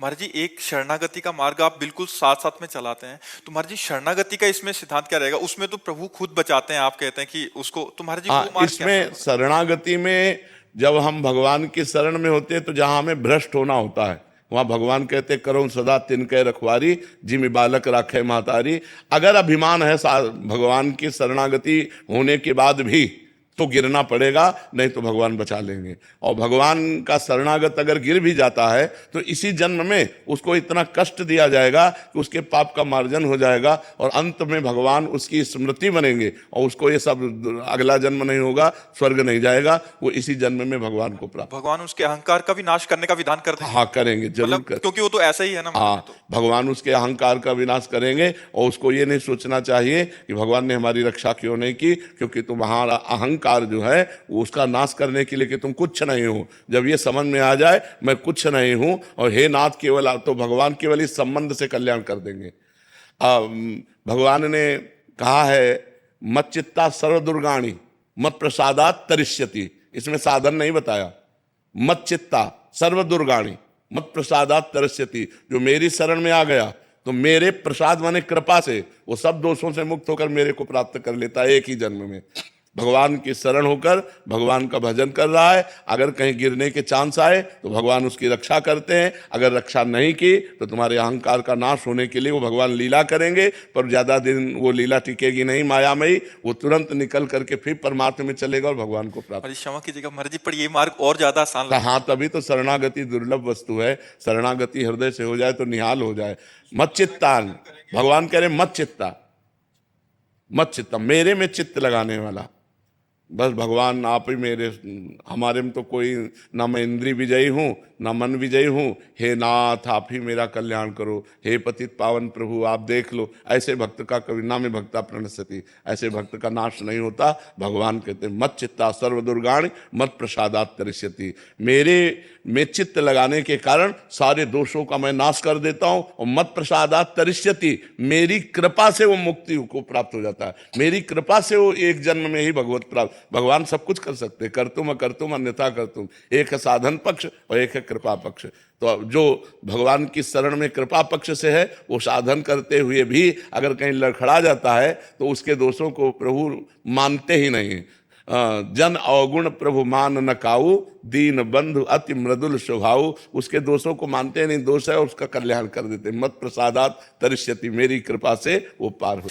महाराज जी, एक शरणागति का मार्ग आप बिल्कुल साथ साथ में चलाते हैं, तो महाराज जी शरणागति का इसमें सिद्धांत क्या रहेगा? उसमें तो प्रभु खुद बचाते हैं, आप कहते हैं कि उसको, तो महाराज जी वो हाँ, मार्ग कैसा इसमें होगा? शरणागति में जब हम भगवान की शरण में होते हैं तो जहां हमें भ्रष्ट होना होता है, वहां भगवान कहते करो सदा तिनके रखवारी, जिमि बालक राखे महतारी। अगर अभिमान है भगवान की शरणागति होने के बाद भी तो गिरना पड़ेगा, नहीं तो भगवान बचा लेंगे। और भगवान का शरणागत अगर गिर भी जाता है तो इसी जन्म में उसको इतना कष्ट दिया जाएगा कि उसके पाप का मार्जन हो जाएगा और अंत में भगवान उसकी स्मृति बनेंगे और उसको ये सब अगला जन्म नहीं होगा, स्वर्ग नहीं जाएगा, वो इसी जन्म में भगवान को प्राप्त। भगवान उसके अहंकार का भी नाश करने का विधान करते हैं। हाँ, करेंगे, जरूर मतलब कर। क्योंकि वो तो ऐसा ही है ना महाराज हाँ, जी, तो भगवान उसके अहंकार का विनाश करेंगे और उसको ये नहीं सोचना चाहिए कि भगवान ने हमारी रक्षा क्यों नहीं की, क्योंकि तुम्हारा अहंकार जो है वो उसका नाश करने के लिए कि तुम कुछ नहीं हो। जब ये समझ में आ जाए मैं कुछ नहीं हूं और हे नाथ केवल आप, तो भगवान केवल इस संबंध से कल्याण कर देंगे। भगवान ने कहा है मत चित्ता सर्व दुर्गाणी मत प्रसादात तरिष्यति। इसमें साधन नहीं बताया। मत चित्ता सर्व दुर्गाणी मत प्रसादात तरस्यति, जो मेरी शरण में आ गया तो मेरे प्रसाद माने कृपा से वो सब दोषों से मुक्त होकर मेरे को प्राप्त कर लेता है एक ही जन्म में। भगवान की शरण होकर भगवान का भजन कर रहा है, अगर कहीं गिरने के चांस आए तो भगवान उसकी रक्षा करते हैं। अगर रक्षा नहीं की तो तुम्हारे अहंकार का नाश होने के लिए वो भगवान लीला करेंगे, पर ज्यादा दिन वो लीला टिकेगी नहीं मायामयी, वो तुरंत निकल करके फिर परमात्मा में चलेगा और भगवान को प्राप्त। महाराज क्षमा कीजिएगा महाराज जी, पर ये मार्ग और ज्यादा आसान लगता है। हाँ, तभी तो शरणागति दुर्लभ वस्तु है। शरणागति हृदय से हो जाए तो निहाल हो जाए। मत चित्तान, भगवान कह रहे मत चित्ता, मत चित्ता, मेरे में चित्त लगाने वाला। बस भगवान आप ही मेरे, हमारे में तो कोई ना मैं इंद्रिय विजयी हूँ ना मन विजयी हूँ। हे नाथ आप ही मेरा कल्याण करो, हे पतित पावन प्रभु आप देख लो। ऐसे भक्त का कभी ना में भक्ता प्रणश्यति, ऐसे भक्त का नाश नहीं होता। भगवान कहते मत चित्ता सर्व दुर्गाणी मत प्रसादात तरिष्यति, मेरे में चित्त लगाने के कारण सारे दोषों का मैं नाश कर देता हूं और मत प्रसादात तरिष्यति, मेरी कृपा से वो मुक्ति को प्राप्त हो जाता है। मेरी कृपा से वो एक जन्म में ही भगवत प्राप्त। भगवान सब कुछ कर सकते, करतुम अन्यथा करतुम, एक है साधन पक्ष और एक है कृपा पक्ष। तो जो भगवान की शरण में कृपा पक्ष से है वो साधन करते हुए भी अगर कहीं लड़खड़ा जाता है तो उसके दोषों को प्रभु मानते ही नहीं। जन अवगुण प्रभु मान न काऊ, दीन बंधु अति मृदुल स्वभाव, उसके दोषों को मानते नहीं, दोष है उसका कल्याण कर देते। मत प्रसादात तरिष्यति, मेरी कृपा से वो पार हो।